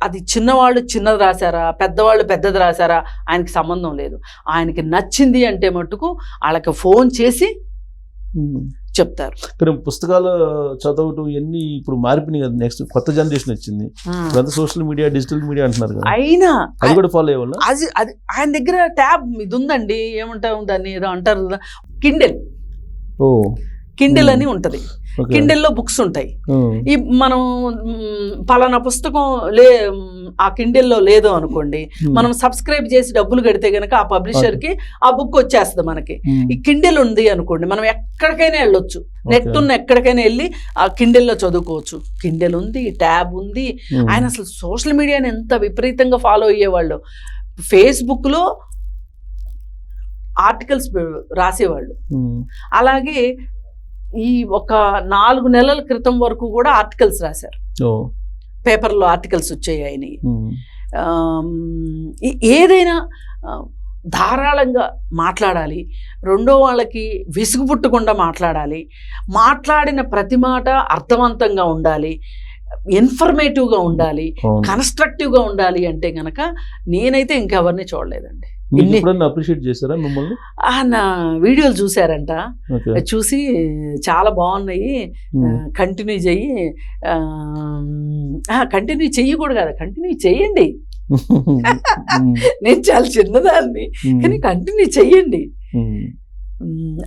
అది చిన్నవాళ్ళు చిన్నది రాశారా, పెద్దవాళ్ళు పెద్దది రాశారా, ఆయనకి సంబంధం లేదు. ఆయనకి నచ్చింది అంటే మటుకు వాళ్ళకి ఫోన్ చేసి చెప్తారు. పుస్తకాలు చదవటం ఇవన్నీ ఇప్పుడు మారిపోయినాయి కదా, నెక్స్ట్ కొత్త జనరేషన్ వచ్చింది, సోషల్ మీడియా డిజిటల్ మీడియా అంటున్నారు కదా, అయినా అది కూడా ఫాలో అయ్యేవాళ్ళ? అది ఆయన దగ్గర ట్యాబ్ ఇది ఉందండి, ఏమంటారు దాన్ని, ఏదో అంటారు కదా, కిండెల్ అని ఉంటది. కిండెల్లో బుక్స్ ఉంటాయి. ఈ మనం పలానా పుస్తకం ఆ కిండెల్లో లేదో అనుకోండి, మనం సబ్స్క్రైబ్ చేసి డబ్బులు కడితే గనక ఆ పబ్లిషర్కి ఆ బుక్ వచ్చేస్తుంది మనకి. ఈ కిండెల్ ఉంది అనుకోండి, మనం ఎక్కడికైనా వెళ్ళొచ్చు, నెట్ ఉన్న ఎక్కడికైనా వెళ్ళి ఆ కిండెల్లో చదువుకోవచ్చు. కిండెల్ ఉంది, ట్యాబ్ ఉంది. ఆయన అసలు సోషల్ మీడియాని ఎంత విపరీతంగా ఫాలో అయ్యేవాళ్ళు. ఫేస్బుక్లో ఆర్టికల్స్ రాసేవాళ్ళు. అలాగే ఈ ఒక 4 నెలల క్రితం వరకు కూడా ఆర్టికల్స్ రాశారు, పేపర్లో ఆర్టికల్స్ వచ్చాయి ఆయన. ఏదైనా ధారాళంగా మాట్లాడాలి, రెండో వాళ్ళకి విసుగు పుట్టకుండా మాట్లాడాలి, మాట్లాడిన ప్రతి మాట అర్థవంతంగా ఉండాలి, ఇన్ఫర్మేటివ్గా ఉండాలి, కన్స్ట్రక్టివ్గా ఉండాలి. అంటే గనక నేనైతే ఇంకెవరిని చూడలేదండి. అప్రిషియేట్ చేశారా మిమ్మల్ని? నా వీడియోలు చూసారంట, చూసి చాలా బాగున్నాయి, కంటిన్యూ చెయ్యి, కంటిన్యూ చెయ్యకూడదు కదా, కంటిన్యూ చెయ్యండి, నేను చాలా చిన్నదాన్ని కానీ కంటిన్యూ చెయ్యండి.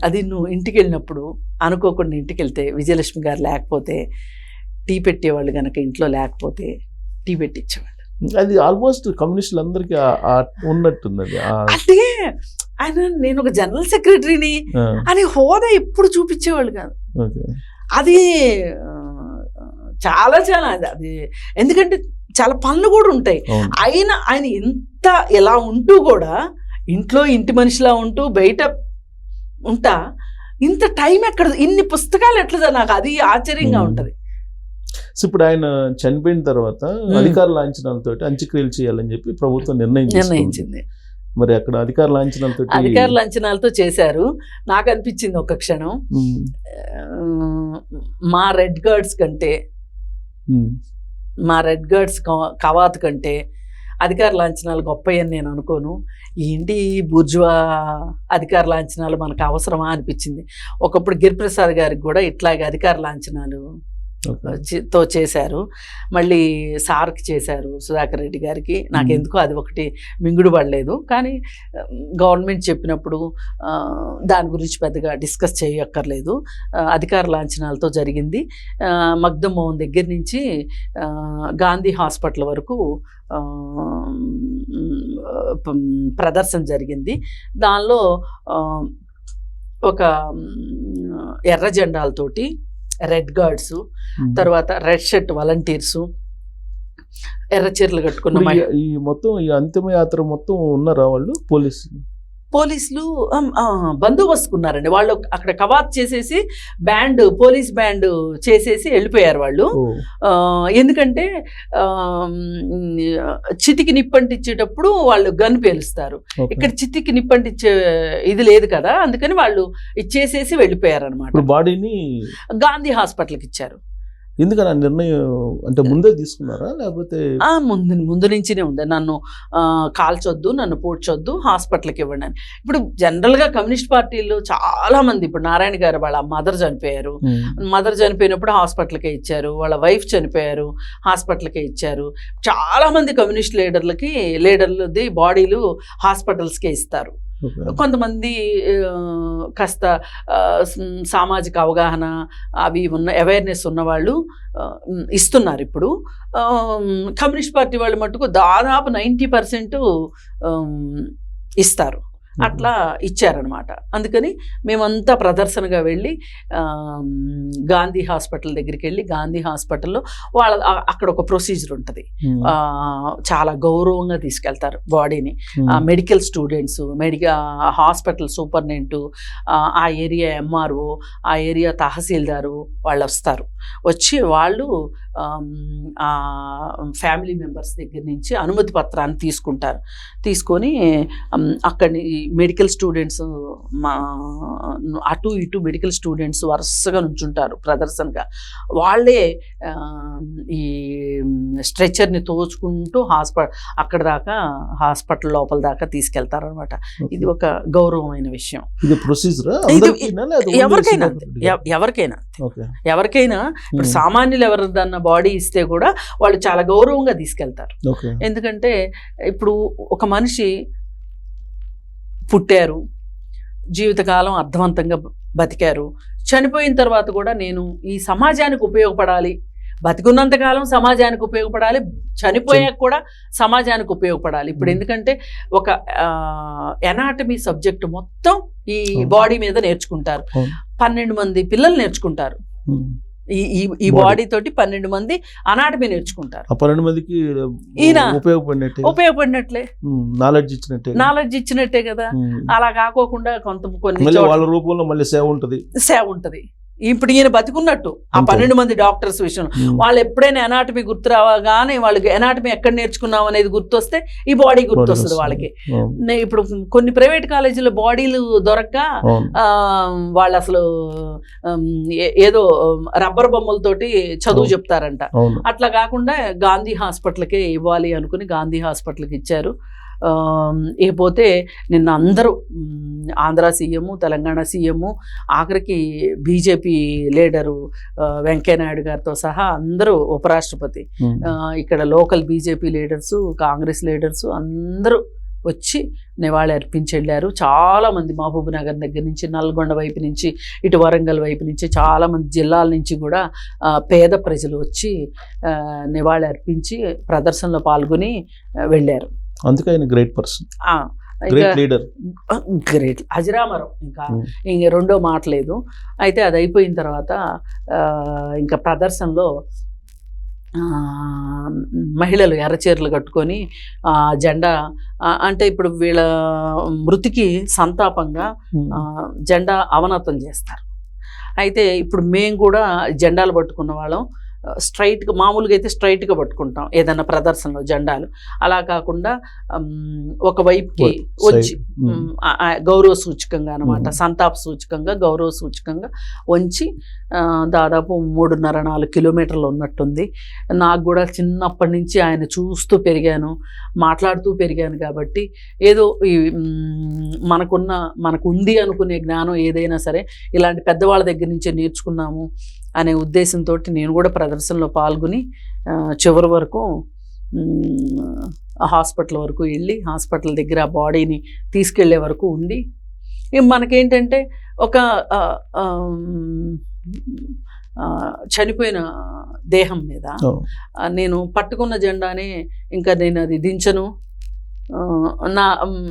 అది నువ్వు ఇంటికి వెళ్ళినప్పుడు అనుకోకుండా ఇంటికి వెళ్తే విజయలక్ష్మి గారు లేకపోతే టీ పెట్టేవాళ్ళు కనుక, ఇంట్లో లేకపోతే టీ పెట్టించేవాళ్ళు. అది ఆల్మోస్ట్ కమ్యూనిస్టులు అందరికీ ఉన్నట్టుంది. అంటే ఆయన నేను ఒక జనరల్ సెక్రటరీని అని హోదా ఎప్పుడు చూపించేవాళ్ళు కాదు. అది చాలా చాలా అది, ఎందుకంటే చాలా పనులు కూడా ఉంటాయి. ఆయన ఇంత ఎలా ఉంటూ కూడా, ఇంట్లో ఇంటి మనిషిలా ఉంటూ బయట ఉంటా, ఇంత టైం ఎక్కడ, ఇన్ని పుస్తకాలు ఎట్లా, నాకు అది ఆశ్చర్యంగా ఉంటది. సో ఇప్పుడు ఆయన చనిపోయిన తర్వాత అధికార లాంఛనాలతో అంత్యక్రియలు చేయాలని చెప్పి ప్రభుత్వం నిర్ణయించింది. మరి అక్కడ అధికార లాంఛనాలతో చేశారు. నాకు అనిపించింది ఒక క్షణం, మా రెడ్ గార్డ్స్ కంటే, మా రెడ్ గార్డ్స్ కవాతు కంటే అధికార లాంఛనాలు గొప్పయని నేను అనుకోను. ఏంటి బూర్జువా అధికార లాంఛనాలు మనకు అవసరమా అనిపించింది. ఒకప్పుడు గిరిప్రసాద్ గారికి కూడా ఇట్లాగే అధికార లాంఛనాలు తో చేశారు, మళ్ళీ సార్కి చేశారు, సుధాకర్ రెడ్డి గారికి. నాకెందుకో అది ఒకటి మింగుడు పడలేదు. కానీ గవర్నమెంట్ చెప్పినప్పుడు దాని గురించి పెద్దగా డిస్కస్ చేయక్కర్లేదు. అధికార లాంఛనాలతో జరిగింది. మగ్దుమ్ మోహన్ దగ్గర నుంచి గాంధీ హాస్పిటల్ వరకు ప్రదర్శన జరిగింది. దానిలో ఒక ఎర్ర జెండాలతోటి, రెడ్ గార్డ్స్, తర్వాత రెడ్ షర్ట్ వాలంటీర్సు, ఎర్ర చీరలు కట్టుకున్న ఈ మొత్తం ఈ అంతిమ యాత్ర మొత్తం ఉన్నారా వాళ్ళు పోలీసులు బందోబస్తుకున్నారండి. వాళ్ళు అక్కడ కవాత్ చేసేసి పోలీస్ బ్యాండ్ చేసేసి వెళ్ళిపోయారు వాళ్ళు. ఎందుకంటే చితికి నిప్పంటించేటప్పుడు వాళ్ళు గన్ పేలుస్తారు, ఇక్కడ చితికి నిప్పంటించే ఇది లేదు కదా, అందుకని వాళ్ళు ఇచ్చేసేసి వెళ్ళిపోయారు అనమాట. బాడీని గాంధీ హాస్పిటల్కి ఇచ్చారు. ఎందుకని ఆ నిర్ణయం అంటే ముందే తీసుకున్నారా లేకపోతే ముందు నుంచినే ఉంది, నన్ను కాల్చొద్దు, నన్ను పూడ్చొద్దు, హాస్పిటల్కి ఇవ్వండి అని. ఇప్పుడు జనరల్గా కమ్యూనిస్ట్ పార్టీలు చాలా మంది, ఇప్పుడు నారాయణ గారు వాళ్ళ మదర్ చనిపోయారు, మదర్ చనిపోయినప్పుడు హాస్పిటల్కే ఇచ్చారు, వాళ్ళ వైఫ్ చనిపోయారు, హాస్పిటల్కే ఇచ్చారు. చాలా మంది కమ్యూనిస్ట్ లీడర్లది బాడీలు హాస్పిటల్స్కే ఇస్తారు. కొంతమంది కాస్త సామాజిక అవగాహన అవి అవేర్నెస్ ఉన్నవాళ్ళు ఇస్తున్నారు. ఇప్పుడు కమ్యూనిస్ట్ పార్టీ వాళ్ళు మటుకు దాదాపు 90% ఇస్తారు, అట్లా ఇచ్చారనమాట. అందుకని మేమంతా ప్రదర్శనగా వెళ్ళి గాంధీ హాస్పిటల్ దగ్గరికి వెళ్ళి, గాంధీ హాస్పిటల్లో అక్కడ ఒక ప్రొసీజర్ ఉంటుంది, చాలా గౌరవంగా తీసుకెళ్తారు బాడీని. మెడికల్ స్టూడెంట్స్, హాస్పిటల్ సూపరింటెండెంట్, ఆ ఏరియా ఎంఆర్ఓ, ఆ ఏరియా తహసీల్దారు వాళ్ళు వస్తారు. వచ్చి వాళ్ళు ఫ్యామిలీ మెంబర్స్ దగ్గర నుంచి అనుమతి పత్రాన్ని తీసుకుంటారు. తీసుకొని అక్కడి మెడికల్ స్టూడెంట్స్ అటు ఇటు మెడికల్ స్టూడెంట్స్ వరుసగా నుంచుంటారు ప్రదర్శనగా. వాళ్ళే ఈ స్ట్రెచర్ని తోచుకుంటూ అక్కడ దాకా హాస్పిటల్ లోపల దాకా తీసుకెళ్తారు అనమాట. ఇది ఒక గౌరవమైన విషయం. ఎవరికైనా ఇప్పుడు సామాన్యులు ఎవరిదన్న బాడీ ఇస్తే కూడా వాళ్ళు చాలా గౌరవంగా తీసుకెళ్తారు. ఎందుకంటే ఇప్పుడు ఒక మనిషి పుట్టారు, జీవితకాలం అర్థవంతంగా బతికారు, చనిపోయిన తర్వాత కూడా నేను ఈ సమాజానికి ఉపయోగపడాలి, బతికున్నంతకాలం సమాజానికి ఉపయోగపడాలి, చనిపోయాక కూడా సమాజానికి ఉపయోగపడాలి. ఇప్పుడు ఎందుకంటే ఒక ఎనాటమీ సబ్జెక్ట్ మొత్తం ఈ బాడీ మీద నేర్చుకుంటారు. 12 మంది పిల్లలు నేర్చుకుంటారు. ఈ బాడీ తోటి 12 మంది అనాటమీ నేర్చుకుంటారు. 12 మందికి ఉపయోగపడినట్లే, నాలెడ్జ్ ఇచ్చినట్టే కదా. అలా కాకోకుండా కొన్ని వాళ్ళ రూపంలో మళ్ళీ సేవ ఉంటది. ఇప్పుడు ఈయన బతికున్నట్టు ఆ 12 మంది డాక్టర్స్ విషయంలో వాళ్ళు ఎప్పుడైనా ఎనాటమీ గుర్తు రావగానే వాళ్ళకి ఎనాటమీ ఎక్కడ నేర్చుకున్నాం అనేది గుర్తొస్తే ఈ బాడీ గుర్తొస్తుంది వాళ్ళకి. ఇప్పుడు కొన్ని ప్రైవేట్ కాలేజీలో బాడీలు దొరక్క వాళ్ళు అసలు ఏదో రబ్బర్ బొమ్మలతోటి చదువు చెప్తారంట. అట్లా కాకుండా గాంధీ హాస్పిటల్కే ఇవ్వాలి అనుకుని గాంధీ హాస్పిటల్కి ఇచ్చారు. ఇకపోతే నిన్న అందరూ ఆంధ్ర సీఎం, తెలంగాణ సీఎం, ఆఖరికి బీజేపీ లీడరు వెంకయ్యనాయుడు గారితో సహా అందరూ, ఉపరాష్ట్రపతి, ఇక్కడ local BJP leaders, Congress leaders అందరూ వచ్చి నివాళి అర్పించి వెళ్ళారు. చాలామంది మహబూబ్ నగర్ దగ్గర నుంచి, నల్గొండ వైపు నుంచి, ఇటు వరంగల్ వైపు నుంచి, చాలామంది జిల్లాల నుంచి కూడా పేద ప్రజలు వచ్చి నివాళి అర్పించి ప్రదర్శనలో పాల్గొని వెళ్ళారు. అందుకే ఆయన great person, great leader, great అజరామరం. ఇంక రెండో మాట లేదు. అయితే అది అయిపోయిన తర్వాత ఇంకా ప్రదర్శనలో మహిళలు ఎర్రచీరలు కట్టుకొని జెండా, అంటే ఇప్పుడు వీళ్ళ మృతికి సంతాపంగా జెండా అవనతం చేస్తారు. అయితే ఇప్పుడు మేము కూడా జెండాలు పట్టుకున్న వాళ్ళం స్ట్రైట్గా, మామూలుగా అయితే స్ట్రైట్గా పట్టుకుంటాం ఏదైనా ప్రదర్శనలో జెండాలు. అలా కాకుండా ఒకవైపుకి వచ్చి గౌరవ సూచకంగా అనమాట, సంతాప సూచకంగా, గౌరవ సూచకంగా వంచి దాదాపు 3.5-4 కిలోమీటర్లు ఉన్నట్టుంది. నాకు కూడా చిన్నప్పటి నుంచి ఆయన చూస్తూ పెరిగాను, మాట్లాడుతూ పెరిగాను కాబట్టి ఏదో మనకు ఉంది అనుకునే జ్ఞానం ఏదైనా సరే ఇలాంటి పెద్దవాళ్ళ దగ్గర నుంచే నేర్చుకున్నాము అనే ఉద్దేశంతో నేను కూడా ప్రదర్శనలో పాల్గొని చివరి వరకు హాస్పిటల్ వరకు వెళ్ళి, హాస్పిటల్ దగ్గర ఆ బాడీని తీసుకెళ్లే వరకు ఉండి, మనకేంటంటే ఒక చనిపోయిన దేహం మీద నేను పట్టుకున్న జెండానే ఇంకా నేను అది దించను,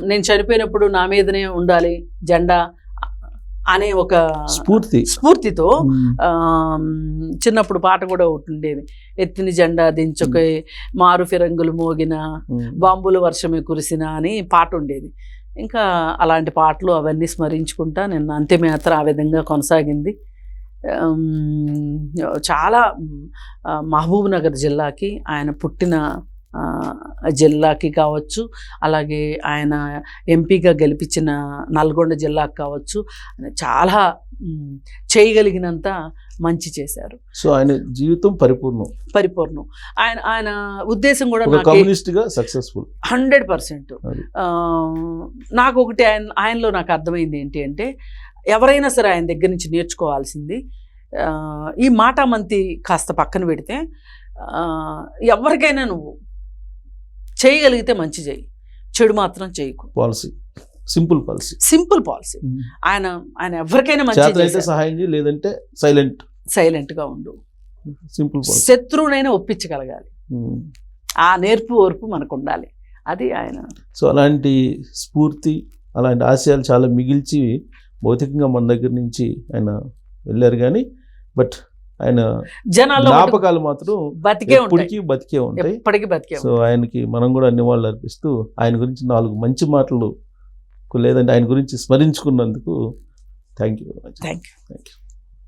నేను చనిపోయినప్పుడు నా మీదనే ఉండాలి జెండా అనే ఒక స్ఫూర్తితో చిన్నప్పుడు పాట కూడా ఒకటి ఉండేది, ఎత్తిని జెండా దించుకై మారు ఫిరంగులు మోగిన బాంబులు వర్షమే కురిసిన అని పాట ఉండేది. ఇంకా అలాంటి పాటలు అవన్నీ స్మరించుకుంటా నేను అంత్యయాత్ర ఆ విధంగా కొనసాగింది. చాలా మహబూబ్ నగర్ జిల్లాకి, ఆయన పుట్టిన జిల్లాకి కావచ్చు, అలాగే ఆయన ఎంపీగా గెలిపించిన నల్గొండ జిల్లాకి కావచ్చు, చాలా చేయగలిగినంత మంచి చేశారు. సో ఆయన జీవితం పరిపూర్ణం. ఆయన ఉద్దేశం కూడా కమ్యూనిస్ట్గా సక్సెస్ఫుల్ 100%. నాకు ఒకటి ఆయనలో నాకు అర్థమైంది ఏంటి అంటే, ఎవరైనా సరే ఆయన దగ్గర నుంచి నేర్చుకోవాల్సింది, ఈ మాటామంతి కాస్త పక్కన పెడితే ఎవరికైనా నువ్వు చేయగలిగితే మంచి చేయి, చెడు మాత్రం చేయకు. Simple policy. ఆయన ఎవరికైనా మంచి సహాయం చేయి, లేదంటే సైలెంట్గా ఉండు. సింపుల్. శత్రువునైనా ఒప్పించగలగాలి, ఆ నేర్పు ఓర్పు మనకు ఉండాలి. అది ఆయన. సో అలాంటి స్ఫూర్తి, అలాంటి ఆశయాలు చాలా మిగిల్చి భౌతికంగా మన దగ్గర నుంచి ఆయన వెళ్ళారు. కానీ బట్ ఆయన జ్ఞాపకాలు మాత్రం బతికే ఉంటాయి. సో ఆయనకి మనం కూడా నివాళులు అర్పిస్తూ ఆయన గురించి 4 మంచి మాటలు, లేదంటే ఆయన గురించి స్మరించుకున్నందుకు thank you very much. Thank you.